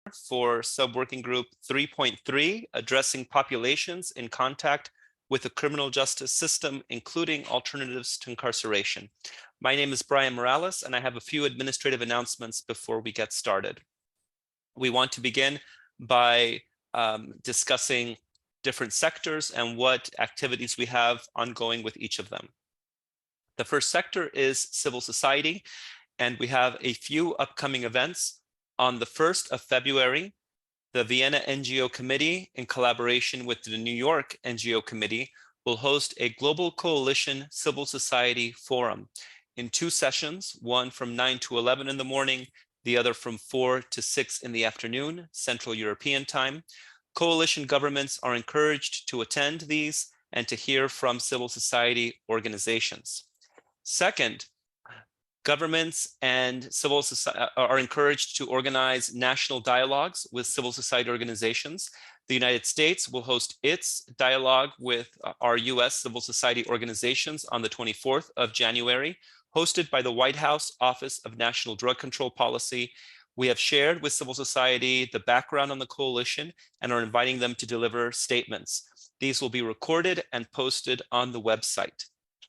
for subworking group 3.3, addressing populations in contact with the criminal justice system, including alternatives to incarceration. My name is Brian Morales, and I have a few administrative announcements before we get started. We want to begin by discussing different sectors and what activities we have ongoing with each of them. The first sector is civil society, and we have a few upcoming events. On the 1st of February, the Vienna NGO Committee, in collaboration with the New York NGO Committee, will host a Global Coalition Civil Society Forum in 2 sessions, one from 9 to 11 in the morning, the other from 4 to 6 in the afternoon, Central European Time. Coalition governments are encouraged to attend these and to hear from civil society organizations. Second, governments and civil society are encouraged to organize national dialogues with civil society organizations. The United States will host its dialogue with our US civil society organizations on the 24th of January, hosted by the White House Office of National Drug Control Policy. We have shared with civil society the background on the coalition and are inviting them to deliver statements. These will be recorded and posted on the website.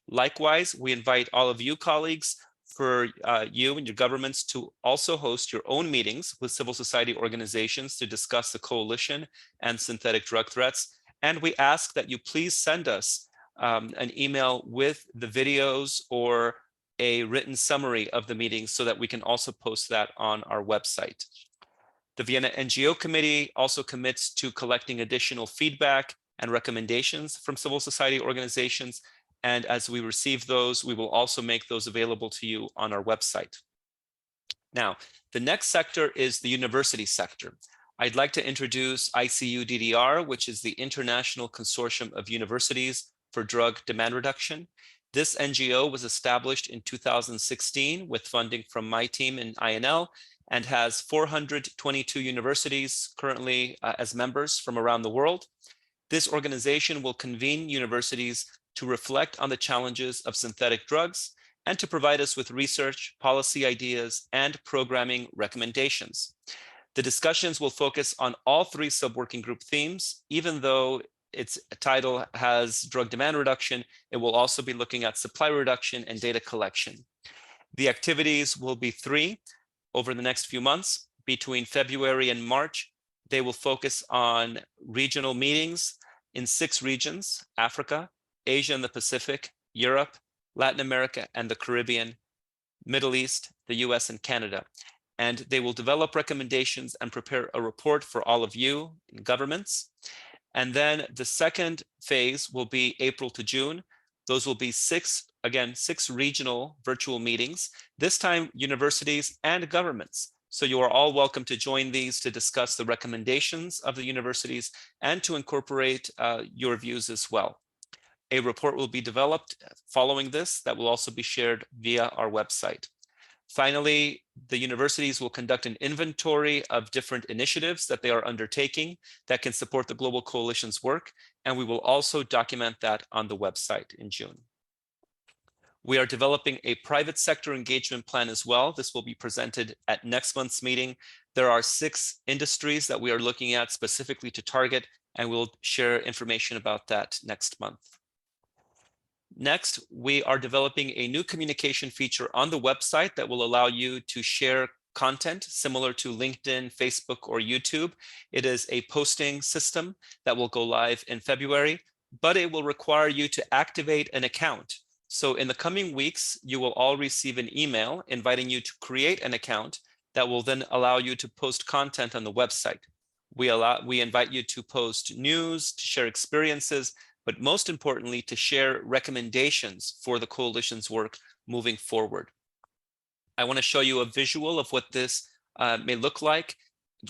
Likewise, we invite all of you colleagues for you and your governments to also host your own meetings with civil society organizations to discuss the coalition and synthetic drug threats. And we ask that you please send us an email with the videos or a written summary of the meetings so that we can also post that on our website. The Vienna NGO Committee also commits to collecting additional feedback and recommendations from civil society organizations. And as we receive those, we will also make those available to you on our website. Now, the next sector is the university sector. I'd like to introduce ICU-DDR, which is the International Consortium of Universities for Drug Demand Reduction. This NGO was established in 2016 with funding from my team in INL and has 422 universities currently as members from around the world. This organization will convene universities to reflect on the challenges of synthetic drugs and to provide us with research, policy ideas, and programming recommendations. The discussions will focus on all 3 subworking group themes. Even though its title has drug demand reduction, it will also be looking at supply reduction and data collection. The activities will be 3 over the next few months. Between February and March, they will focus on regional meetings in 6 regions: Africa, Asia and the Pacific, Europe, Latin America and the Caribbean, Middle East, the US and Canada. And they will develop recommendations and prepare a report for all of you in governments. And then the second phase will be April to June. Those will be 6 regional virtual meetings, this time universities and governments. So you are all welcome to join these to discuss the recommendations of the universities and to incorporate your views as well. A report will be developed following this that will also be shared via our website. Finally, the universities will conduct an inventory of different initiatives that they are undertaking that can support the Global Coalition's work, and we will also document that on the website in June. We are developing a private sector engagement plan as well. This will be presented at next month's meeting. There are 6 industries that we are looking at specifically to target, and we'll share information about that next month. Next, we are developing a new communication feature on the website that will allow you to share content similar to LinkedIn, Facebook, or YouTube. It is a posting system that will go live in February, but it will require you to activate an account. So in the coming weeks, you will all receive an email inviting you to create an account that will then allow you to post content on the website. We invite you to post news, to share experiences, but most importantly, to share recommendations for the coalition's work moving forward. I want to show you a visual of what this may look like.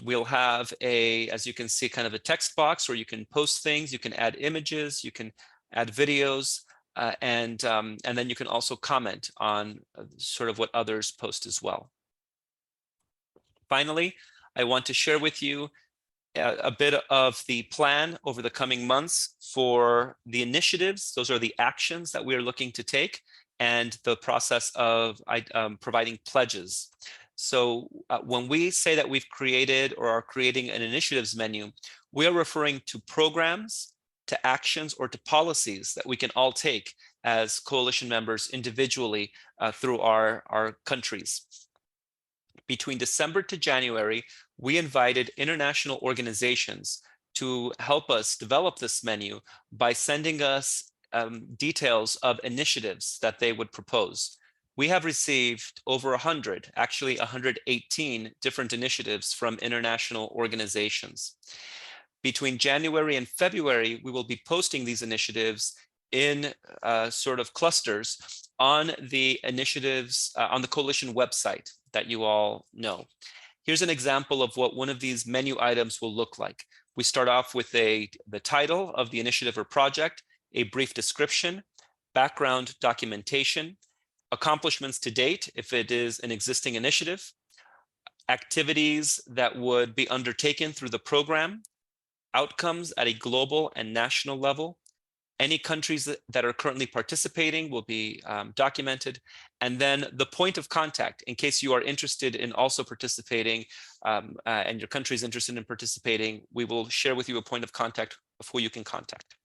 We'll have as you can see, kind of a text box where you can post things, you can add images, you can add videos, and then you can also comment on sort of what others post as well. Finally, I want to share with you a bit of the plan over the coming months for the initiatives. Those are the actions that we are looking to take, and the process of providing pledges. So when we say that we've created or are creating an initiatives menu, we are referring to programs, to actions, or to policies that we can all take as coalition members individually through our countries. Between December to January, we invited international organizations to help us develop this menu by sending us details of initiatives that they would propose. We have received over 100, actually 118 different initiatives from international organizations. Between January and February, we will be posting these initiatives in sort of clusters on the initiatives on the coalition website that you all know. Here's an example of what one of these menu items will look like. We start off with the title of the initiative or project, a brief description, background documentation, accomplishments to date if it is an existing initiative, activities that would be undertaken through the program, outcomes at a global and national level. Any countries that are currently participating will be documented. And then the point of contact, in case you are interested in also participating and your country is interested in participating, we will share with you a point of contact of who you can contact.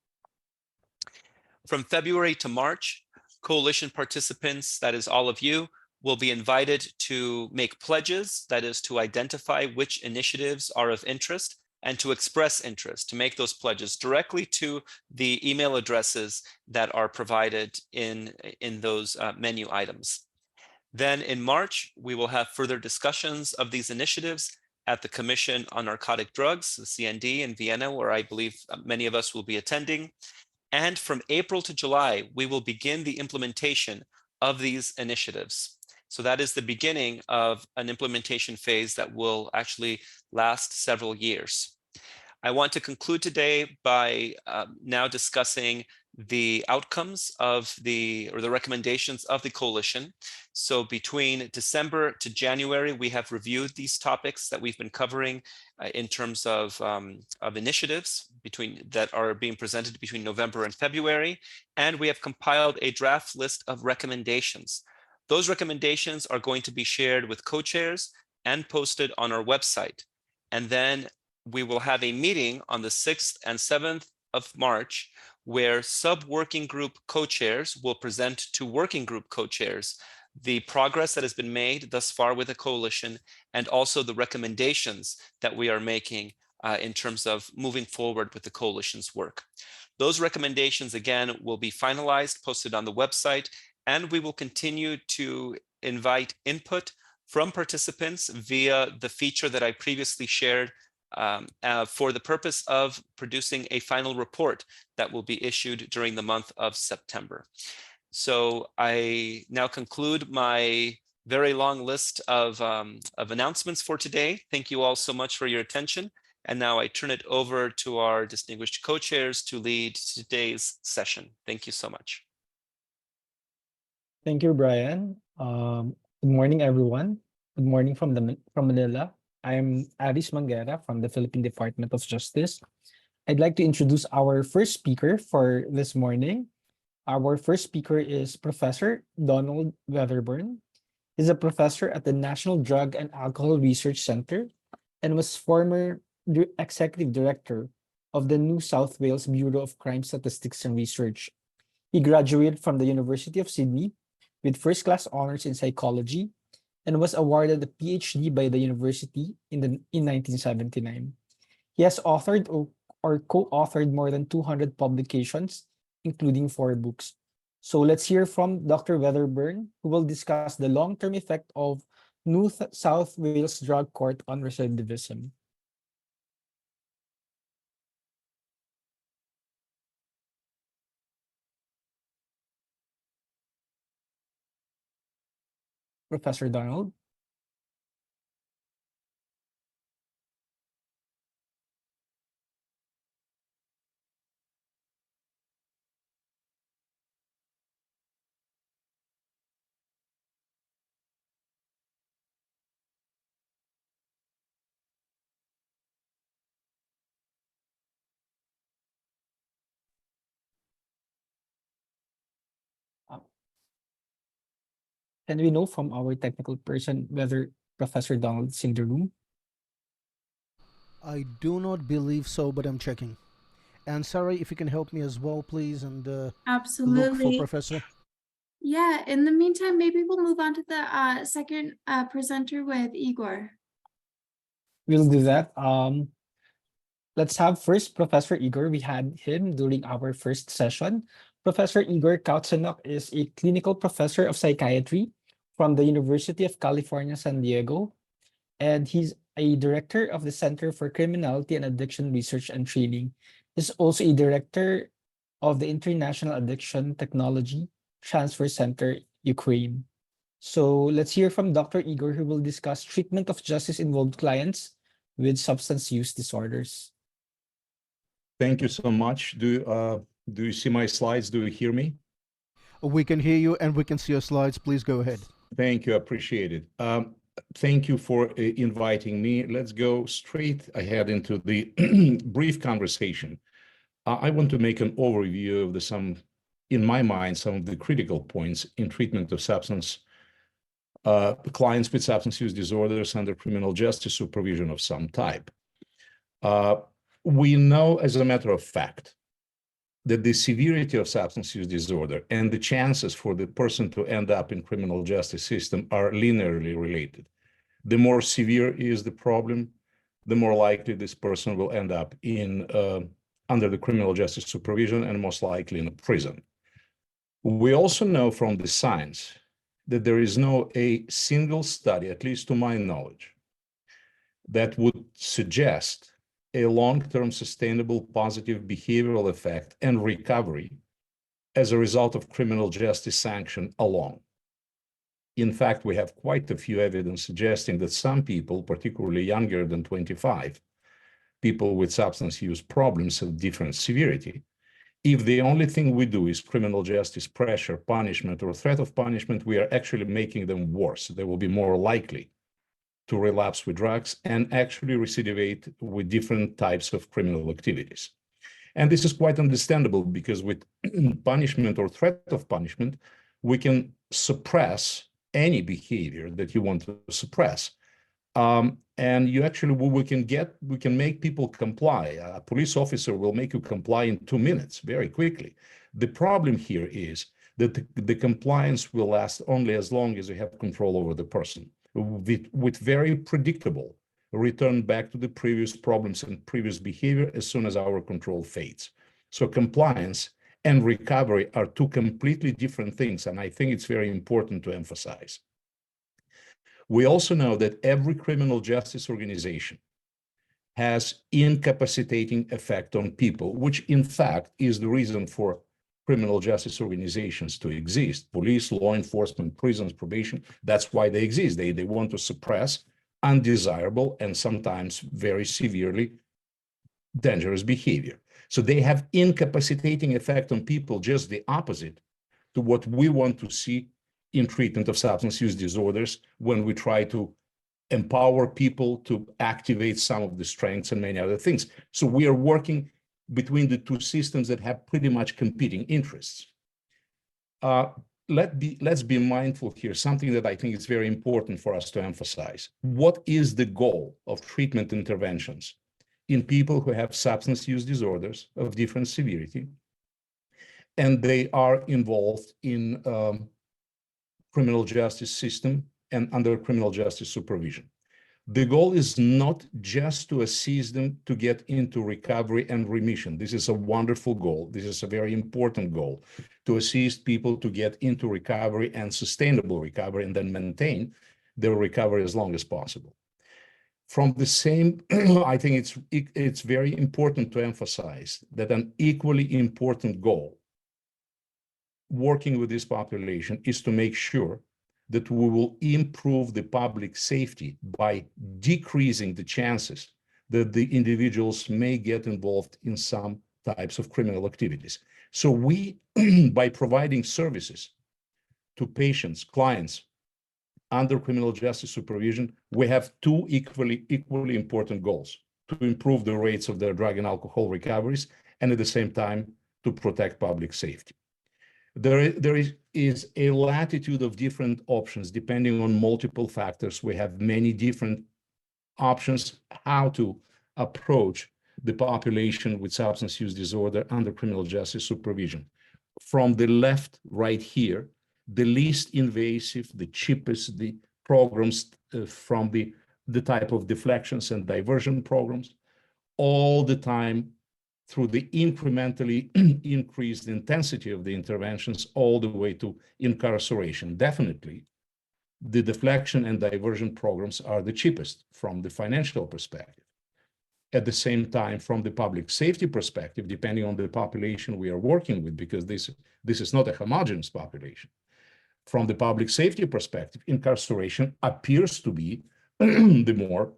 From February to March, coalition participants, that is all of you, will be invited to make pledges, that is to identify which initiatives are of interest and to express interest, to make those pledges directly to the email addresses that are provided in those menu items. Then in March, we will have further discussions of these initiatives at the Commission on Narcotic Drugs, the CND in Vienna, where I believe many of us will be attending. And from April to July, we will begin the implementation of these initiatives. So that is the beginning of an implementation phase that will actually last several years. I want to conclude today by now discussing the outcomes of the recommendations of the coalition. So between December to January, we have reviewed these topics that we've been covering in terms of initiatives that are being presented between November and February, and we have compiled a draft list of recommendations. Those recommendations are going to be shared with co-chairs and posted on our website. And then we will have a meeting on the 6th and 7th of March where sub-working group co-chairs will present to working group co-chairs the progress that has been made thus far with the coalition and also the recommendations that we are making in terms of moving forward with the coalition's work. Those recommendations, again, will be finalized, posted on the website, and we will continue to invite input from participants via the feature that I previously shared for the purpose of producing a final report that will be issued during the month of September. So I now conclude my very long list of announcements for today. Thank you all so much for your attention. And now I turn it over to our distinguished co-chairs to lead today's session. Thank you so much. Thank you, Brian. Good morning, everyone. Good morning from Manila. I'm Aris Manguera from the Philippine Department of Justice. I'd like to introduce our first speaker for this morning. Our first speaker is Professor Donald Weatherburn. He's a professor at the National Drug and Alcohol Research Center and was former executive director of the New South Wales Bureau of Crime Statistics and Research. He graduated from the University of Sydney with first-class honors in psychology and was awarded a PhD by the university in 1979. He has authored or co-authored more than 200 publications, including 4 books. So let's hear from Dr. Weatherburn, who will discuss the long-term effect of New South Wales Drug Court on recidivism. Professor Donald. Can we know from our technical person whether Professor Donald's in the room? I do not believe so, but I'm checking. And Sarah, if you can help me as well, please, and look for Absolutely. Professor. Yeah, in the meantime, maybe we'll move on to the second presenter with Igor. We'll do that. Let's have first Professor Igor. We had him during our first session. Professor Igor Koutsenok is a clinical professor of psychiatry from the University of California, San Diego, and he's a director of the Center for Criminality and Addiction Research and Training. He's also a director of the International Addiction Technology Transfer Center, Ukraine. So let's hear from Dr. Igor, who will discuss treatment of justice-involved clients with substance use disorders. Thank you so much. Do you see my slides? Do you hear me? We can hear you and we can see your slides. Please go ahead. Thank you. I appreciate it. Thank you for inviting me. Let's go straight ahead into the brief conversation. I want to make an overview of in my mind, some of the critical points in treatment of clients with substance use disorders under criminal justice supervision of some type. We know, as a matter of fact, that the severity of substance use disorder and the chances for the person to end up in criminal justice system are linearly related. The more severe is the problem, the more likely this person will end up under the criminal justice supervision and most likely in a prison. We also know from the science that there is a single study, at least to my knowledge, that would suggest a long-term sustainable positive behavioral effect and recovery as a result of criminal justice sanction alone. In fact, we have quite a few evidence suggesting that some people, particularly younger than 25, people with substance use problems of different severity, if the only thing we do is criminal justice pressure, punishment, or threat of punishment, we are actually making them worse. They will be more likely to relapse with drugs and actually recidivate with different types of criminal activities. And this is quite understandable because with punishment or threat of punishment, we can suppress any behavior that you want to suppress. And we can make people comply. A police officer will make you comply in 2 minutes, very quickly. The problem here is that the compliance will last only as long as you have control over the person, with very predictable return back to the previous problems and previous behavior as soon as our control fades. So compliance and recovery are two completely different things, and I think it's very important to emphasize. We also know that every criminal justice organization has incapacitating effect on people, which in fact is the reason for criminal justice organizations to exist. Police, law enforcement, prisons, probation, that's why they exist. They want to suppress undesirable and sometimes very severely dangerous behavior. So they have incapacitating effect on people, just the opposite to what we want to see in treatment of substance use disorders when we try to empower people to activate some of the strengths and many other things. So we are working between the two systems that have pretty much competing interests. Let's be mindful here, something that I think is very important for us to emphasize. What is the goal of treatment interventions in people who have substance use disorders of different severity, and they are involved in criminal justice system and under criminal justice supervision? The goal is not just to assist them to get into recovery and remission. This is a wonderful goal. This is a very important goal, to assist people to get into recovery and sustainable recovery and then maintain their recovery as long as possible. From the same, I think it's very important to emphasize that an equally important goal working with this population is to make sure that we will improve the public safety by decreasing the chances that the individuals may get involved in some types of criminal activities. So we, by providing services to patients, clients under criminal justice supervision, we have two equally important goals: to improve the rates of their drug and alcohol recoveries, and at the same time, to protect public safety. There is is a latitude of different options depending on multiple factors. We have many different options how to approach the population with substance use disorder under criminal justice supervision. From the left, right here, the least invasive, the cheapest, the programs from the type of deflections and diversion programs, all the time through the incrementally increased intensity of the interventions all the way to incarceration. Definitely, the deflection and diversion programs are the cheapest from the financial perspective. At the same time, from the public safety perspective, depending on the population we are working with, because this is not a homogeneous population. From the public safety perspective, incarceration appears to be the more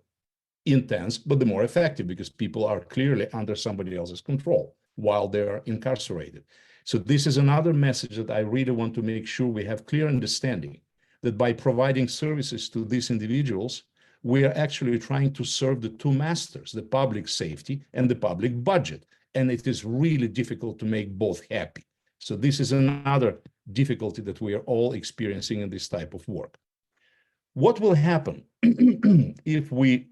intense, but the more effective, because people are clearly under somebody else's control while they are incarcerated. So this is another message that I really want to make sure we have clear understanding that by providing services to these individuals, we are actually trying to serve the two masters, the public safety and the public budget. And it is really difficult to make both happy. So this is another difficulty that we are all experiencing in this type of work. What will happen if we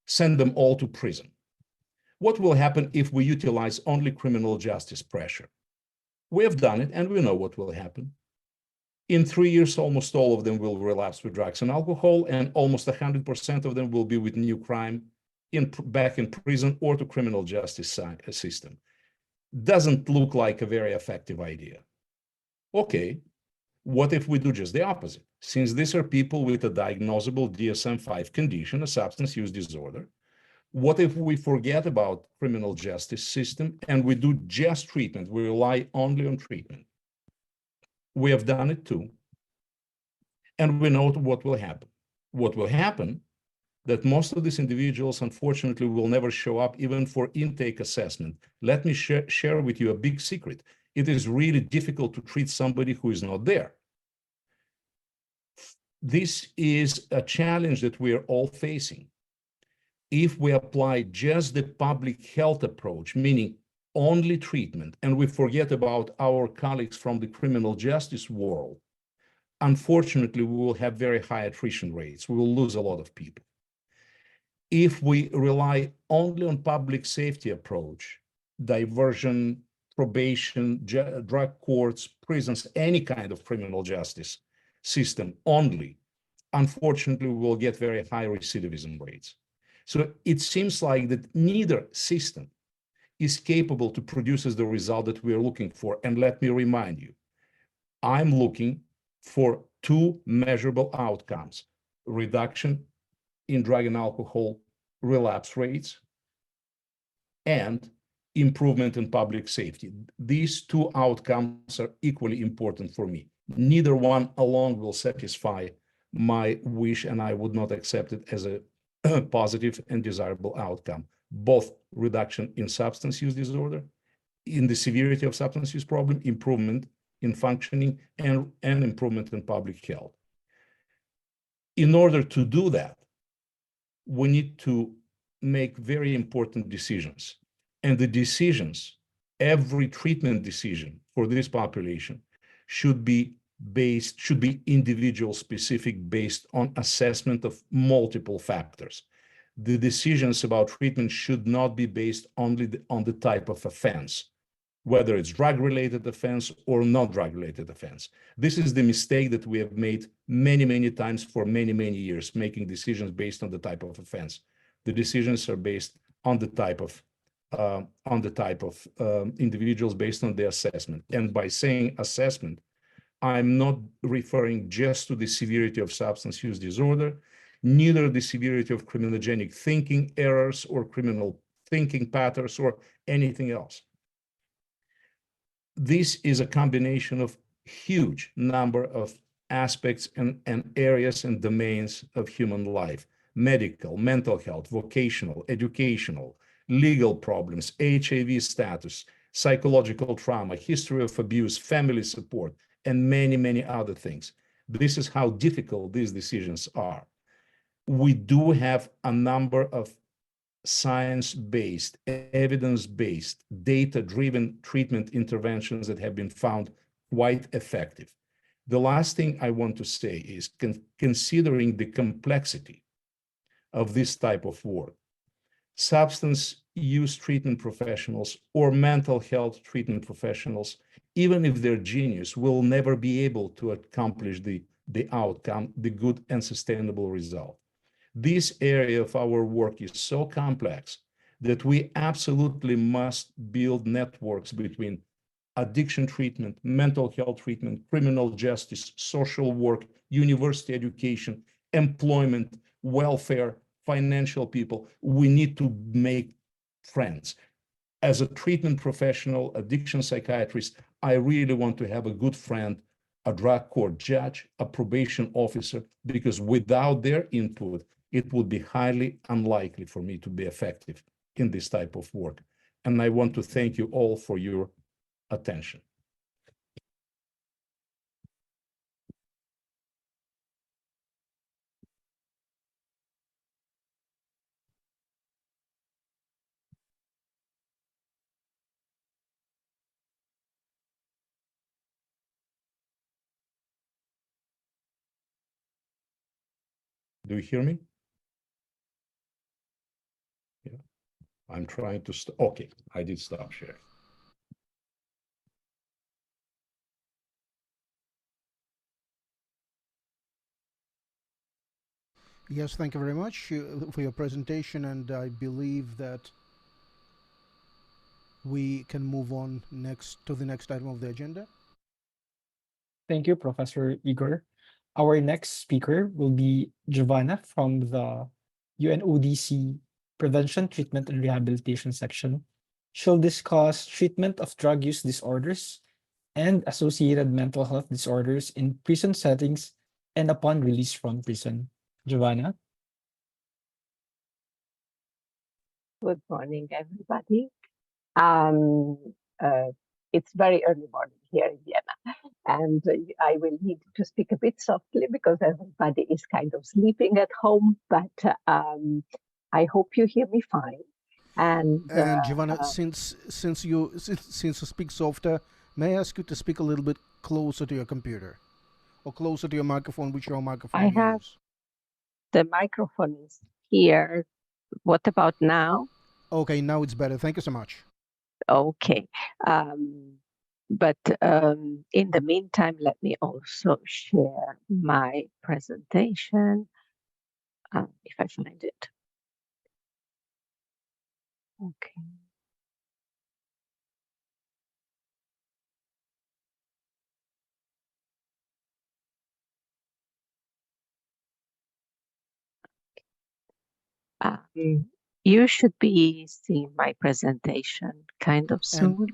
send them all to prison? What will happen if we utilize only criminal justice pressure? We have done it and we know what will happen. In 3 years, almost all of them will relapse with drugs and alcohol, and almost 100% of them will be with new crime back in prison or to criminal justice system. Doesn't look like a very effective idea. Okay, what if we do just the opposite? Since these are people with a diagnosable DSM-5 condition, a substance use disorder, what if we forget about criminal justice system and we do just treatment? We rely only on treatment. We have done it too. And we know what will happen. What will happen that most of these individuals, unfortunately, will never show up even for intake assessment. Let me share with you a big secret. It is really difficult to treat somebody who is not there. This is a challenge that we are all facing. If we apply just the public health approach, meaning only treatment, and we forget about our colleagues from the criminal justice world, unfortunately, we will have very high attrition rates. We will lose a lot of people. If we rely only on public safety approach, diversion, probation, drug courts, prisons, any kind of criminal justice system only, unfortunately, we will get very high recidivism rates. So it seems like that neither system is capable to produce the result that we are looking for. And let me remind you, I'm looking for two measurable outcomes: reduction in drug and alcohol relapse rates and improvement in public safety. These two outcomes are equally important for me. Neither one alone will satisfy my wish, and I would not accept it as a positive and desirable outcome. Both reduction in substance use disorder, in the severity of substance use problem, improvement in functioning, and improvement in public health. In order to do that, we need to make very important decisions. And the decisions, every treatment decision for this population should be individual specific, based on assessment of multiple factors. The decisions about treatment should not be based only on the type of offense, whether it's drug-related offense or not drug-related offense. This is the mistake that we have made many, many times for many, many years, making decisions based on the type of offense. The decisions are based on the type of individuals, based on the assessment. And by saying assessment, I'm not referring just to the severity of substance use disorder, neither the severity of criminogenic thinking errors or criminal thinking patterns or anything else. This is a combination of huge number of aspects and areas and domains of human life: medical, mental health, vocational, educational, legal problems, HIV status, psychological trauma, history of abuse, family support, and many, many other things. This is how difficult these decisions are. We do have a number of science-based, evidence-based, data-driven treatment interventions that have been found quite effective. The last thing I want to say is considering the complexity of this type of work, substance use treatment professionals or mental health treatment professionals, even if they're genius, will never be able to accomplish the outcome, the good and sustainable result. This area of our work is so complex that we absolutely must build networks between addiction treatment, mental health treatment, criminal justice, social work, university education, employment, welfare, financial people. We need to make friends. As a treatment professional, addiction psychiatrist, I really want to have a good friend, a drug court judge, a probation officer, because without their input, it would be highly unlikely for me to be effective in this type of work. And I want to thank you all for your attention. Do you hear me? Yeah, I'm trying to stop. Okay, I did stop sharing. Yes, thank you very much for your presentation, and I believe that we can move on to the next item of the agenda. Thank you, Professor Igor. Our next speaker will be Giovanna from the UNODC Prevention, Treatment, and Rehabilitation section. She'll discuss treatment of drug use disorders and associated mental health disorders in prison settings and upon release from prison. Giovanna? Good morning, everybody. It's very early morning here in Vienna, and I will need to speak a bit softly because everybody is kind of sleeping at home, but I hope you hear me fine. And Giovanna, since you speak softer, may I ask you to speak a little bit closer to your computer or closer to your microphone, whichever microphone you use? The microphone is here. What about now? Okay, now it's better. Thank you so much. Okay. But in the meantime, let me also share my presentation, if I find it. Okay. You should be seeing my presentation kind of soon.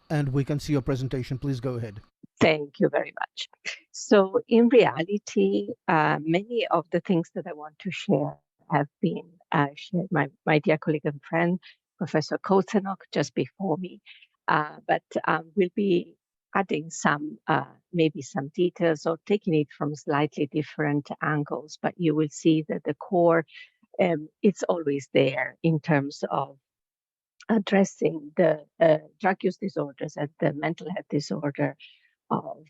And we can see your presentation. Please go ahead. Thank you very much. So in reality, many of the things that I want to share have been shared by my dear colleague and friend, Professor Koutsenok, just before me. But we'll be adding some, maybe some details or taking it from slightly different angles, but you will see that the core, it's always there in terms of addressing the drug use disorders and the mental health disorder of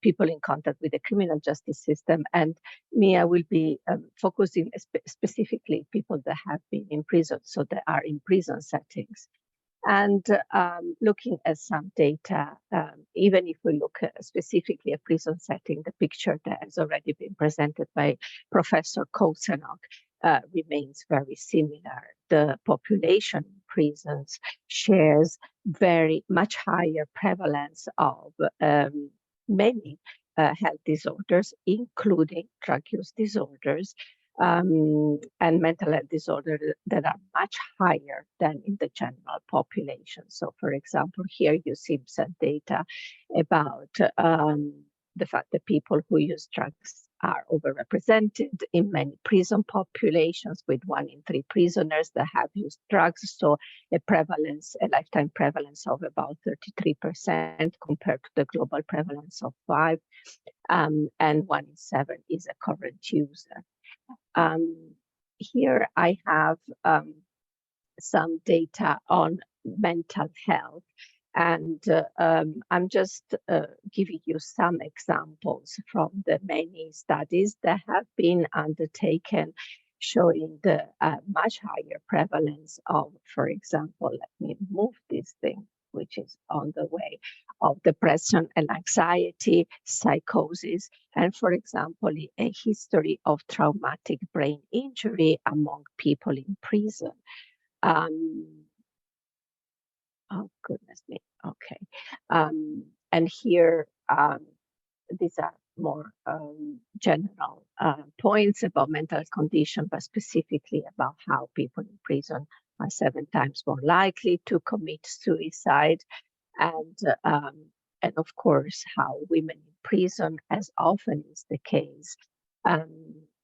people in contact with the criminal justice system. And Mia will be focusing specifically people that have been in prison, so that are in prison settings. And looking at some data, even if we look at specifically at prison setting, the picture that has already been presented by Professor Koutsenok remains very similar. The population in prisons shares very much higher prevalence of many health disorders, including drug use disorders, and mental health disorders that are much higher than in the general population. So, for example, here you see some data about the fact that people who use drugs are overrepresented in many prison populations, with 1 in 3 prisoners that have used drugs. So a lifetime prevalence of about 33% compared to the global prevalence of 5%, and 1 in 7 is a current user. Here I have some data on mental health. And I'm just giving you some examples from the many studies that have been undertaken showing the much higher prevalence of, for example, let me move this thing, which is on the way, of depression and anxiety, psychosis, and, for example, a history of traumatic brain injury among people in prison. Oh, goodness me. Okay. And here, these are more general points about mental condition, but specifically about how people in prison are 7 times more likely to commit suicide. And of course, how women in prison, as often is the case,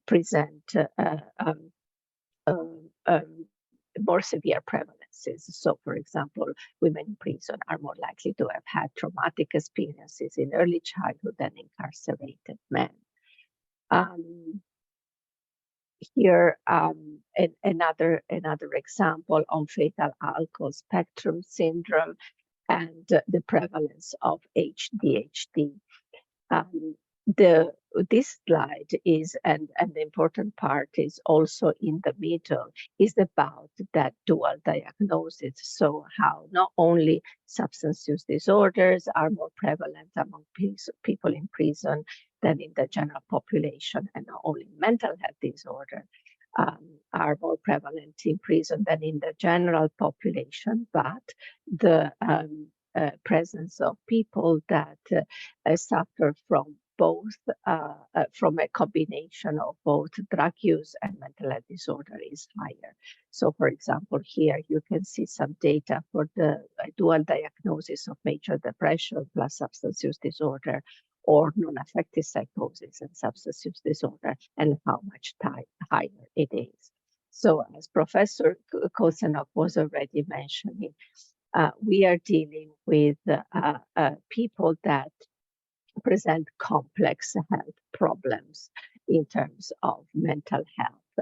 present more severe prevalences. So, for example, women in prison are more likely to have had traumatic experiences in early childhood than incarcerated men. Here, another example on fetal alcohol spectrum syndrome and the prevalence of ADHD. This slide is, and the important part is also in the middle, is about that dual diagnosis. So how not only substance use disorders are more prevalent among people in prison than in the general population, and not only mental health disorder are more prevalent in prison than in the general population, but the presence of people that suffer from both, from a combination of both drug use and mental health disorder is higher. So, for example, here you can see some data for the dual diagnosis of major depression plus substance use disorder, or non-affective psychosis and substance use disorder, and how much higher it is. So, as Professor Koutsenok was already mentioning, we are dealing with people that present complex health problems in terms of mental health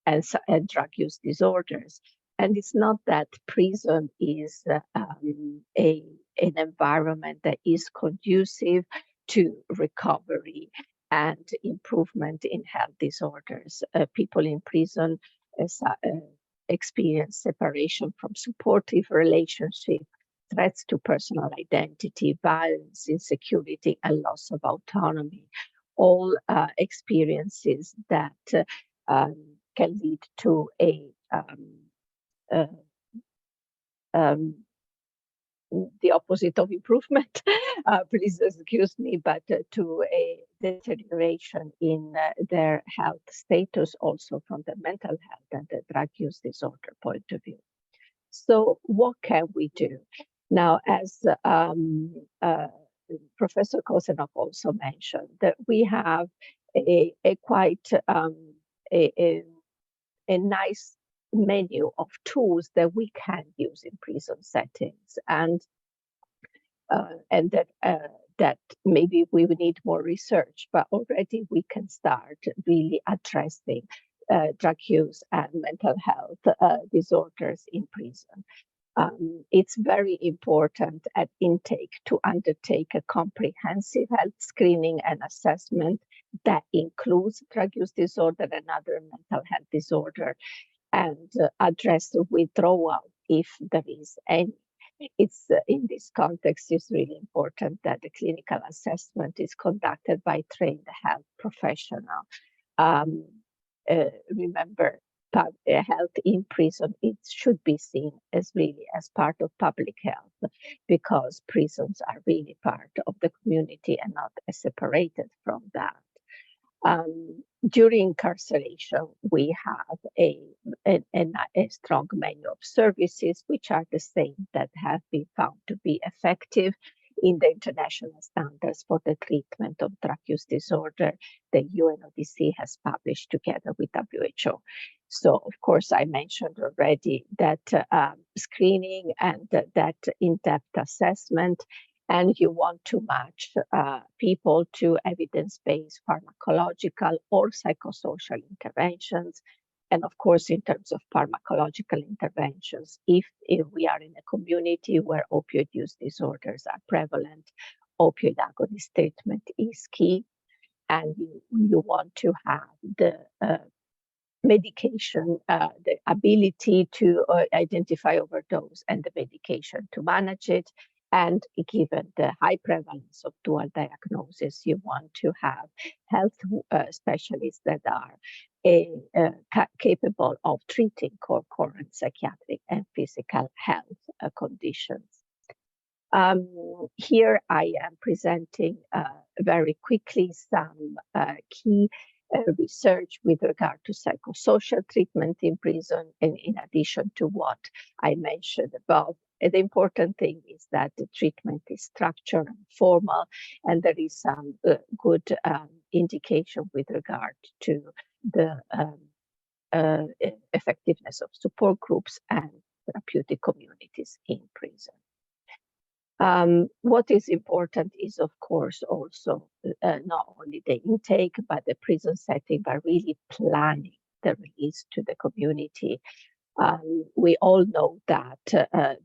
and drug use disorders. And it's not that prison is an environment that is conducive to recovery and improvement in health disorders. People in prison experience separation from supportive relationships, threats to personal identity, violence, insecurity, and loss of autonomy, all experiences that can lead to the opposite of improvement, please excuse me, but to a deterioration in their health status, also from the mental health and the drug use disorder point of view. So what can we do? Now, as Professor Koutsenok also mentioned, that we have a quite a nice menu of tools that we can use in prison settings, and that maybe we would need more research, but already we can start really addressing drug use and mental health disorders in prison. It's very important at intake to undertake a comprehensive health screening and assessment that includes drug use disorder and other mental health disorder, and address the withdrawal if there is any. It's in this context, it's really important that the clinical assessment is conducted by trained health professional. Remember, health in prison, it should be seen as really as part of public health, because prisons are really part of the community and not separated from that. During incarceration, we have a strong menu of services, which are the same that have been found to be effective in the international standards for the treatment of drug use disorder the UNODC has published together with WHO. So, of course, I mentioned already that screening and that in-depth assessment, and you want to match people to evidence-based pharmacological or psychosocial interventions, And of course, in terms of pharmacological interventions, if we are in a community where opioid use disorders are prevalent, opioid agonist treatment is key. And you want to have the medication, the ability to identify overdose and the medication to manage it. And given the high prevalence of dual diagnosis, you want to have health specialists that are capable of treating current psychiatric and physical health conditions. Here I am presenting very quickly some key research with regard to psychosocial treatment in prison, and in addition to what I mentioned above. The important thing is that the treatment is structured and formal, and there is some good indication with regard to the effectiveness of support groups and therapeutic communities in prison. What is important is, of course, also not only the intake, but the prison setting by really planning the release to the community. We all know that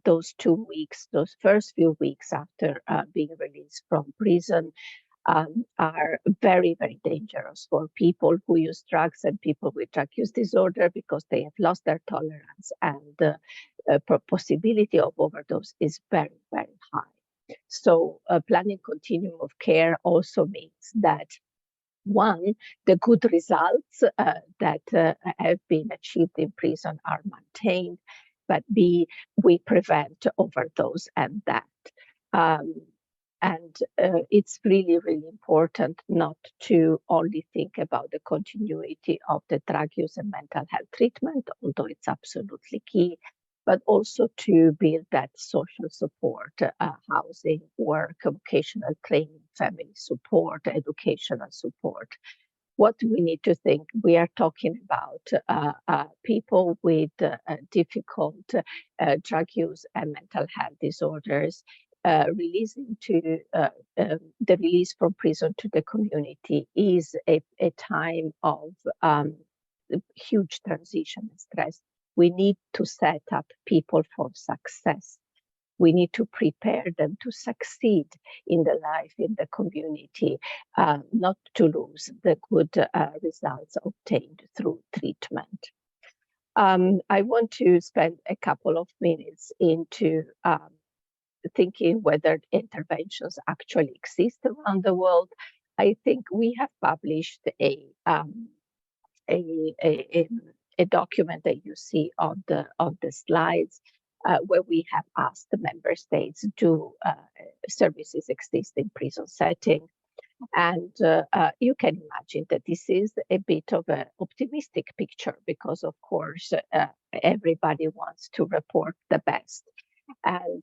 those 2 weeks, those first few weeks after being released from prison, are very, very dangerous for people who use drugs and people with drug use disorder, because they have lost their tolerance, and the possibility of overdose is very, very high. So planning continuum of care also means that, one, the good results that have been achieved in prison are maintained, but B, we prevent overdose and that. And it's really, really important not to only think about the continuity of the drug use and mental health treatment, although it's absolutely key, but also to build that social support, housing, work, vocational training, family support, educational support. What we need to think, we are talking about people with difficult drug use and mental health disorders. Releasing to the release from prison to the community is a time of huge transition and stress. We need to set up people for success. We need to prepare them to succeed in the life in the community, not to lose the good results obtained through treatment. I want to spend a couple of minutes into thinking whether interventions actually exist around the world. I think we have published a document that you see on the slides, where we have asked the member states, do services exist in prison setting? And you can imagine that this is a bit of an optimistic picture, because of course everybody wants to report the best. And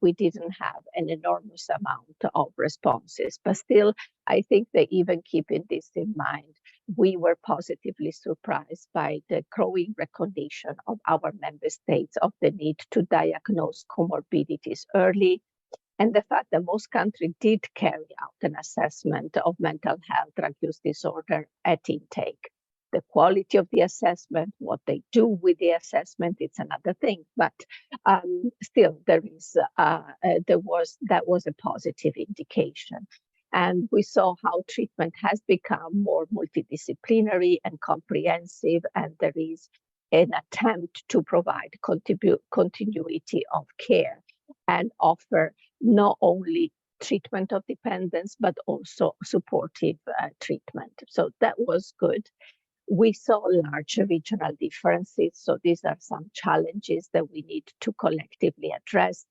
we didn't have an enormous amount of responses, but still, I think that even keeping this in mind, we were positively surprised by the growing recognition of our member states of the need to diagnose comorbidities early, and the fact that most countries did carry out an assessment of mental health drug use disorder at intake. The quality of the assessment, what they do with the assessment, it's another thing. But still, that was a positive indication. And we saw how treatment has become more multidisciplinary and comprehensive, and there is an attempt to provide continuity of care and offer not only treatment of dependence, but also supportive treatment. So that was good. We saw large regional differences. So these are some challenges that we need to collectively address.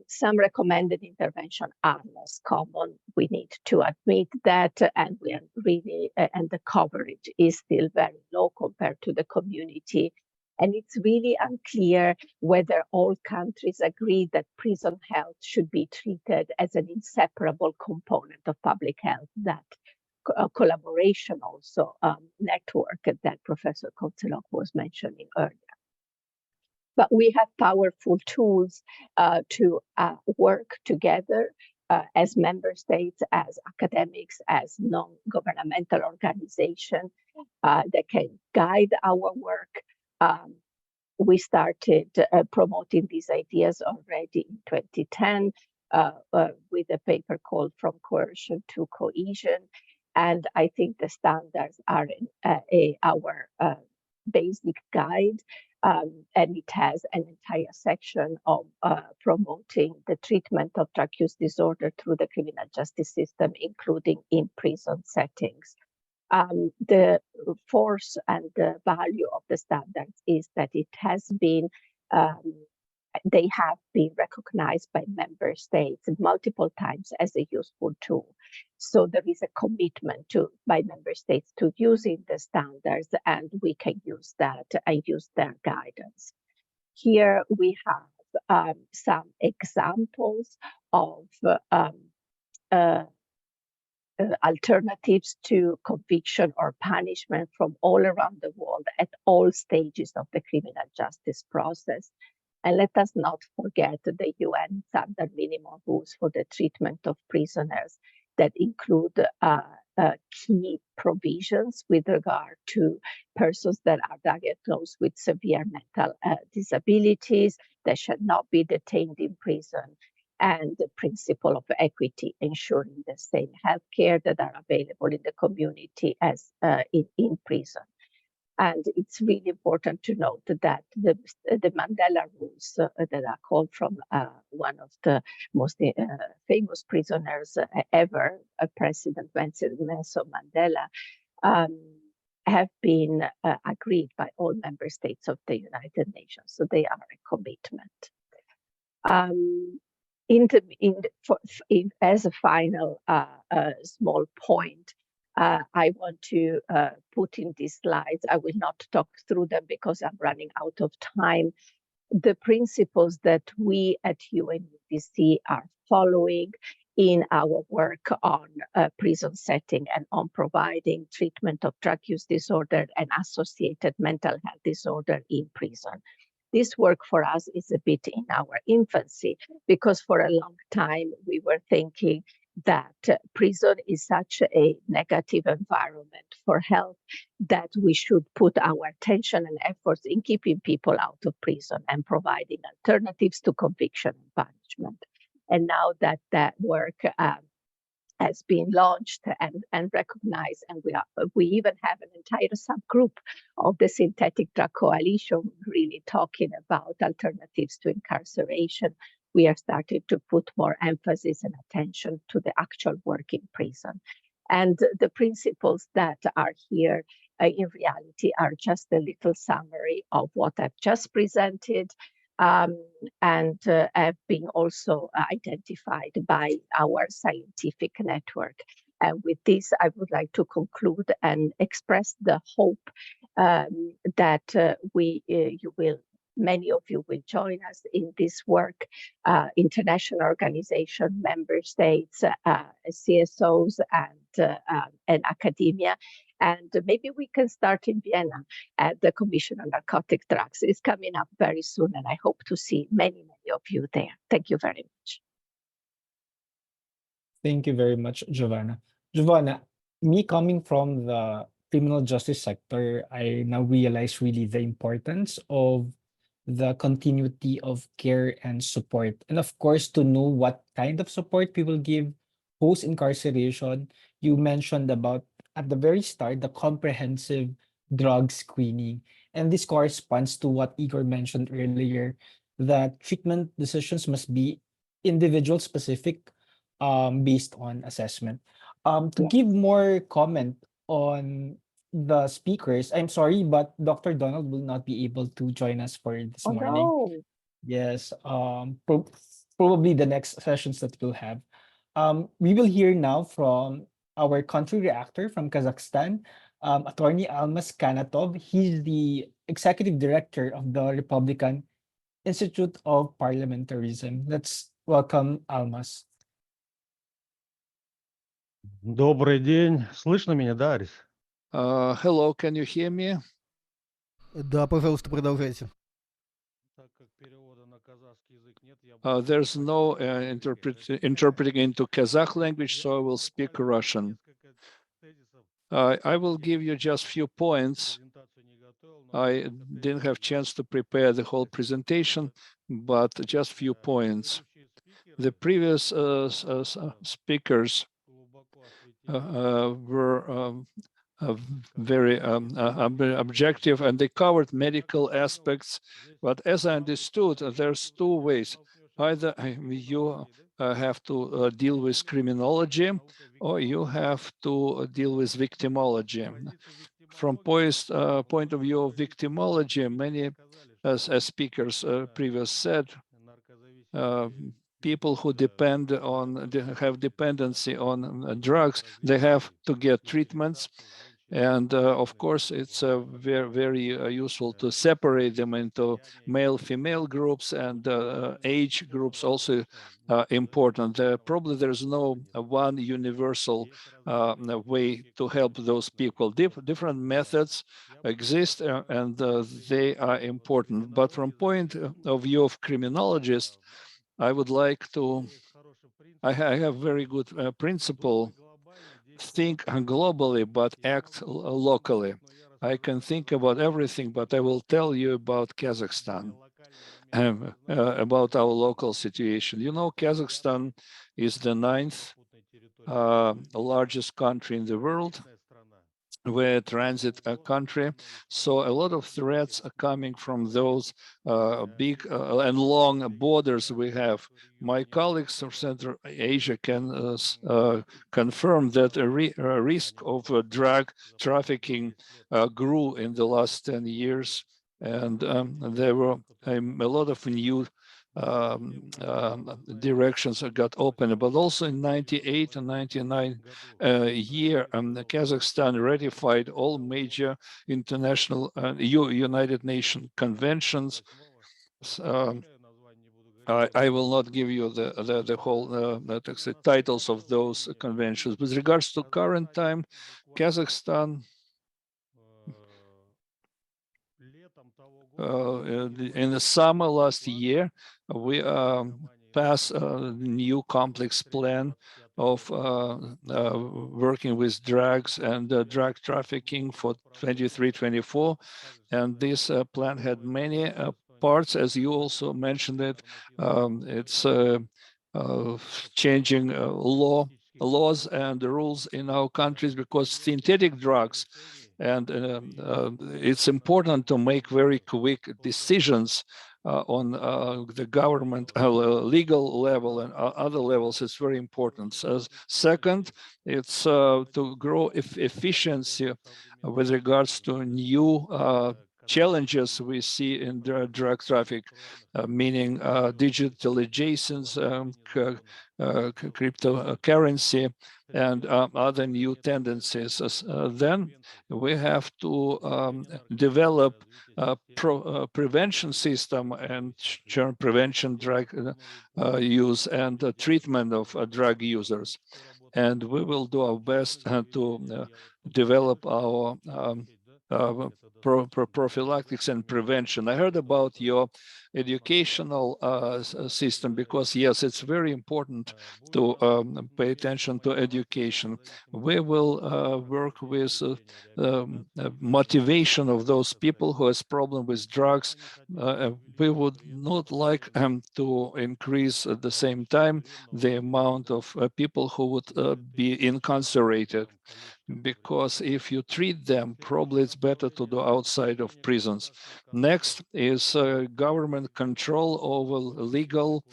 Some recommended intervention are less common. We need to admit that, and we are really, and the coverage is still very low compared to the community. And it's really unclear whether all countries agree that prison health should be treated as an inseparable component of public health. That collaboration also network that Professor Koutsenok was mentioning earlier. But we have powerful tools to work together as member states, as academics, as non-governmental organizations that can guide our work. We started promoting these ideas already in 2010 with a paper called From Coercion to Cohesion. And I think the standards are our basic guide. And it has an entire section of promoting the treatment of drug use disorder through the criminal justice system, including in prison settings. The force and the value of the standards is that it has been, they have been recognized by member states multiple times as a useful tool. So there is a commitment by member states to using the standards, and we can use that and use their guidance. Here we have some examples of alternatives to conviction or punishment from all around the world at all stages of the criminal justice process. And let us not forget the UN standard minimum rules for the treatment of prisoners that include key provisions with regard to persons that are diagnosed with severe mental disabilities that should not be detained in prison, and the principle of equity, ensuring the same healthcare that are available in the community as in prison. And it's really important to note that the Mandela rules that are called from one of the most famous prisoners ever, President Nelson Mandela, have been agreed by all member states of the United Nations. So they are a commitment. As a final small point, I want to put in these slides. I will not talk through them because I'm running out of time. The principles that we at UNODC are following in our work on prison setting and on providing treatment of drug use disorder and associated mental health disorder in prison. This work for us is a bit in our infancy because for a long time we were thinking that prison is such a negative environment for health that we should put our attention and efforts in keeping people out of prison and providing alternatives to conviction and punishment. And now that that work has been launched and recognized, and we even have an entire subgroup of the Synthetic Drug Coalition really talking about alternatives to incarceration. We are starting to put more emphasis and attention to the actual work in prison. And the principles that are here in reality are just a little summary of what I've just presented and have been also identified by our scientific network. And with this, I would like to conclude and express the hope that many of you will join us in this work, international organization, member states, CSOs, and academia. And maybe we can start in Vienna at the Commission on Narcotic Drugs. It's coming up very soon, and I hope to see many of you there. Thank you very much. Thank you very much, Giovanna. Giovanna, me coming from the criminal justice sector, I now realize really the importance of the continuity of care and support. And of course, to know what kind of support we will give post-incarceration. You mentioned about, at the very start, the comprehensive drug screening. And this corresponds to what Igor mentioned earlier, that treatment decisions must be individual specific based on assessment. To give more comment on the speakers, I'm sorry, but Dr. Donald will not be able to join us for this morning. No. Yes, probably the next sessions that we'll have. We will hear now from our country reactor from Kazakhstan, Attorney Almas Kanatov. He's the executive director of the Republican Institute of Parliamentarism. Let's welcome Almas. Добрый день. Слышно меня, да, Арис? Hello, can you hear me? Да, пожалуйста, продолжайте. Так как перевода на казахский язык нет, There's no interpreting into Kazakh language, so I will speak Russian. I will give you just few points. I didn't have chance to prepare the whole presentation, but just few points. The previous speakers were very objective, and they covered medical aspects. But as I understood, there's two ways. Either you have to deal with criminology, or you have to deal with victimology. From point of view of victimology, many, as speakers previous said, people who depend on, have dependency on drugs, they have to get treatments. And of course, it's very, very useful to separate them into male-female groups, and age groups also important. Probably there's no one universal way to help those people. Different methods exist, and they are important. But from point of view of criminologists, I would like to, I have very good principle: think globally, but act locally. I can think about everything, but I will tell you about Kazakhstan, about our local situation. You know, Kazakhstan is the 9th largest country in the world. We're a transit country, so a lot of threats are coming from those big and long borders we have. My colleagues from Central Asia can confirm that a risk of drug trafficking grew in the last 10 years, and there were a lot of new directions got open. But also in 98 and 99 year, Kazakhstan ratified all major international United Nations conventions. I will not give you the whole titles of those conventions. With regards to current time, Kazakhstan in the summer last year, we passed a new complex plan of working with drugs and drug trafficking for 23-24. And this plan had many parts, as you also mentioned it. It's changing laws and rules in our countries, because synthetic drugs, and it's important to make very quick decisions on the government legal level and other levels. It's very important. So, second, it's to grow efficiency with regards to new challenges we see in drug traffic, meaning digitalizations, cryptocurrency, and other new tendencies. Then we have to develop a prevention system and prevention drug use and treatment of drug users. And we will do our best to develop our prophylactics and prevention. I heard about your educational system, because yes, it's very important to pay attention to education. We will work with motivation of those people who has problem with drugs. We would not like to increase at the same time the amount of people who would be incarcerated, because if you treat them, probably it's better to do outside of prisons. Next is government control over legal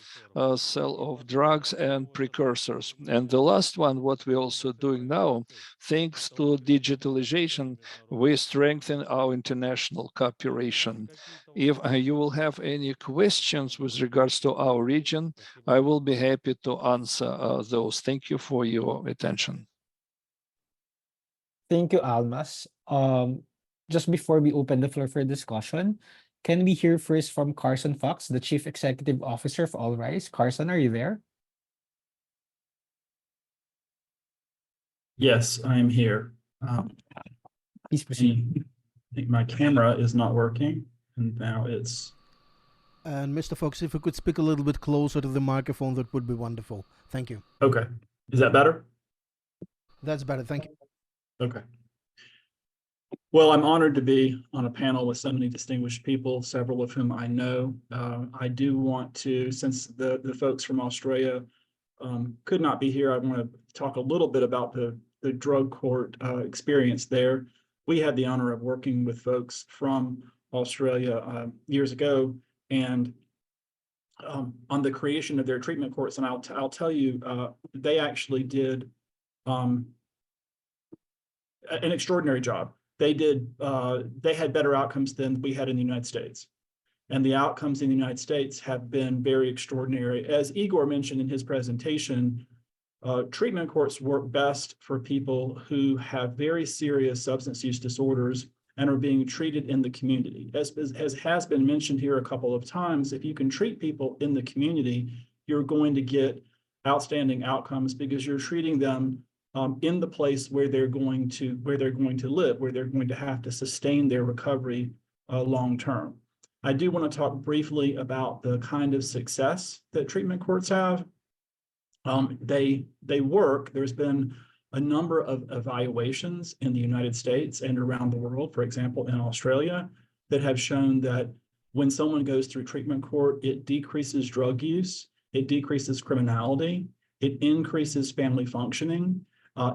sale of drugs and precursors. And the last one, what we're also doing now, thanks to digitalization, we strengthen our international cooperation. If you will have any questions with regards to our region, I will be happy to answer those. Thank you for your attention. Thank you, Almas. Just before we open the floor for discussion, can we hear first from Carson Fox, the Chief Executive Officer of All Rise? Carson, are you there? Yes, I am here. Please proceed. I think my camera is not working, and now it's And Mr. Fox, if you could speak a little bit closer to the microphone, that would be wonderful. Thank you. Okay. Is that better? That's better. Thank you. Okay. Well, I'm honored to be on a panel with so many distinguished people, several of whom I know. I do want to, since the folks from Australia could not be here, I want to talk a little bit about the drug court experience there. We had the honor of working with folks from Australia years ago, and on the creation of their treatment courts. And I'll tell you, they actually did an extraordinary job. They had better outcomes than we had in the United States. And the outcomes in the United States have been very extraordinary. As Igor mentioned in his presentation, treatment courts work best for people who have very serious substance use disorders and are being treated in the community. As has been mentioned here a couple of times, if you can treat people in the community, you're going to get outstanding outcomes because you're treating them in the place where they're going to live, where they're going to have to sustain their recovery long term. I do want to talk briefly about the kind of success that treatment courts have. They work. There's been a number of evaluations in the United States and around the world, for example, in Australia, that have shown that when someone goes through treatment court, it decreases drug use, it decreases criminality, it increases family functioning,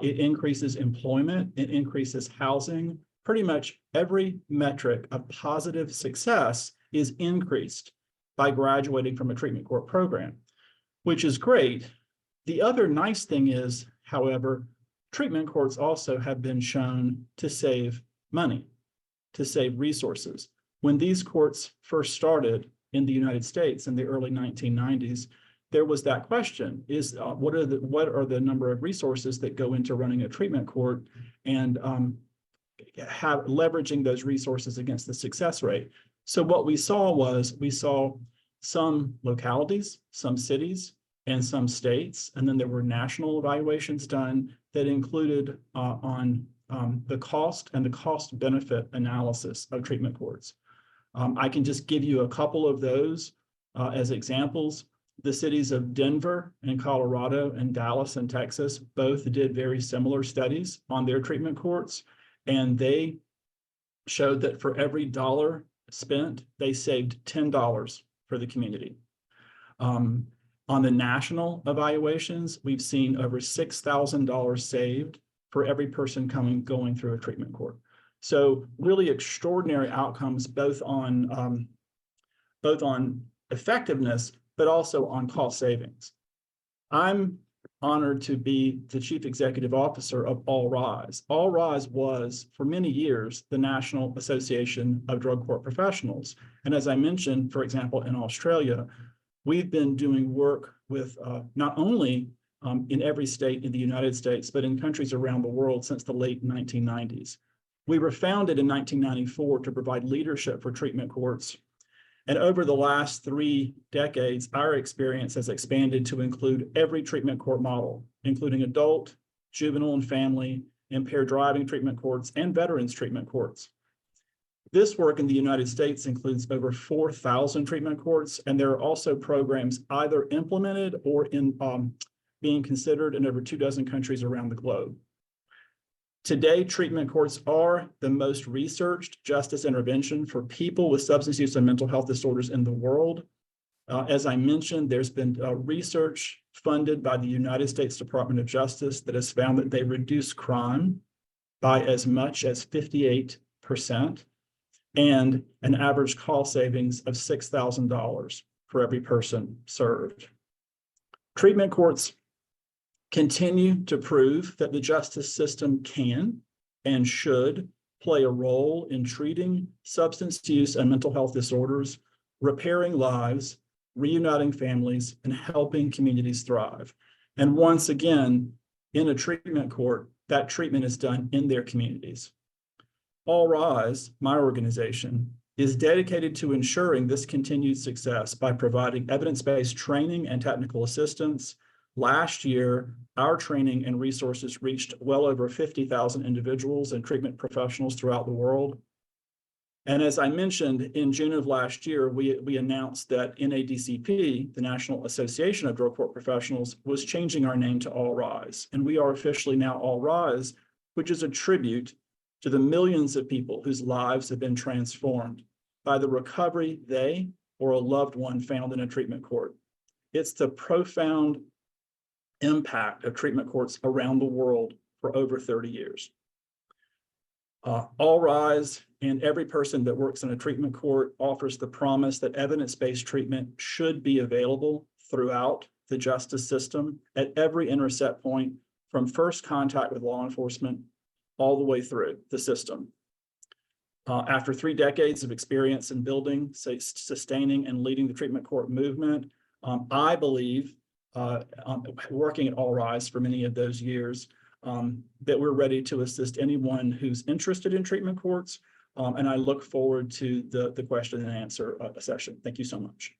it increases employment, it increases housing. Pretty much every metric of positive success is increased by graduating from a treatment court program, which is great. The other nice thing is, however, treatment courts also have been shown to save money, to save resources. When these courts first started in the United States in the early 1990s, there was that question: what are the number of resources that go into running a treatment court, and leveraging those resources against the success rate. So what we saw some localities, some cities, and some states, and then there were national evaluations done that included on the cost and the cost benefit analysis of treatment courts. I can just give you a couple of those as examples. The cities of Denver in Colorado and Dallas in Texas both did very similar studies on their treatment courts, and they showed that for every dollar spent, they saved $10 for the community. On the national evaluations, we've seen over $6,000 saved for every person going through a treatment court. So really extraordinary outcomes, both on effectiveness, but also on cost savings. I'm honored to be the Chief Executive Officer of All Rise. All Rise was, for many years, the National Association of Drug Court Professionals. And as I mentioned, for example, in Australia, we've been doing work with not only in every state in the United States, but in countries around the world since the late 1990s. We were founded in 1994 to provide leadership for treatment courts. And over the last 3 decades, our experience has expanded to include every treatment court model, including adult, juvenile and family, impaired driving treatment courts, and veterans treatment courts. This work in the United States includes over 4,000 treatment courts, and there are also programs either implemented or being considered in over 24 countries around the globe. Today, treatment courts are the most researched justice intervention for people with substance use and mental health disorders in the world. As I mentioned, there's been research funded by the United States Department of Justice that has found that they reduce crime by as much as 58% and an average cost savings of $6,000 for every person served. Treatment courts continue to prove that the justice system can and should play a role in treating substance use and mental health disorders, repairing lives, reuniting families, and helping communities thrive. And once again, in a treatment court, that treatment is done in their communities. All Rise, my organization, is dedicated to ensuring this continued success by providing evidence-based training and technical assistance. Last year, our training and resources reached well over 50,000 individuals and treatment professionals throughout the world. And as I mentioned, in June of last year, we announced that NADCP, the National Association of Drug Court Professionals, was changing our name to All Rise. And we are officially now All Rise, which is a tribute to the millions of people whose lives have been transformed by the recovery they or a loved one found in a treatment court. It's the profound impact of treatment courts around the world for over 30 years. All Rise and every person that works in a treatment court offers the promise that evidence-based treatment should be available throughout the justice system at every intercept point, from first contact with law enforcement all the way through the system. After 3 decades of experience in building, sustaining, and leading the treatment court movement, I believe, working at All Rise for many of those years, that we're ready to assist anyone who's interested in treatment courts. And I look forward to the question and answer session. Thank you so much.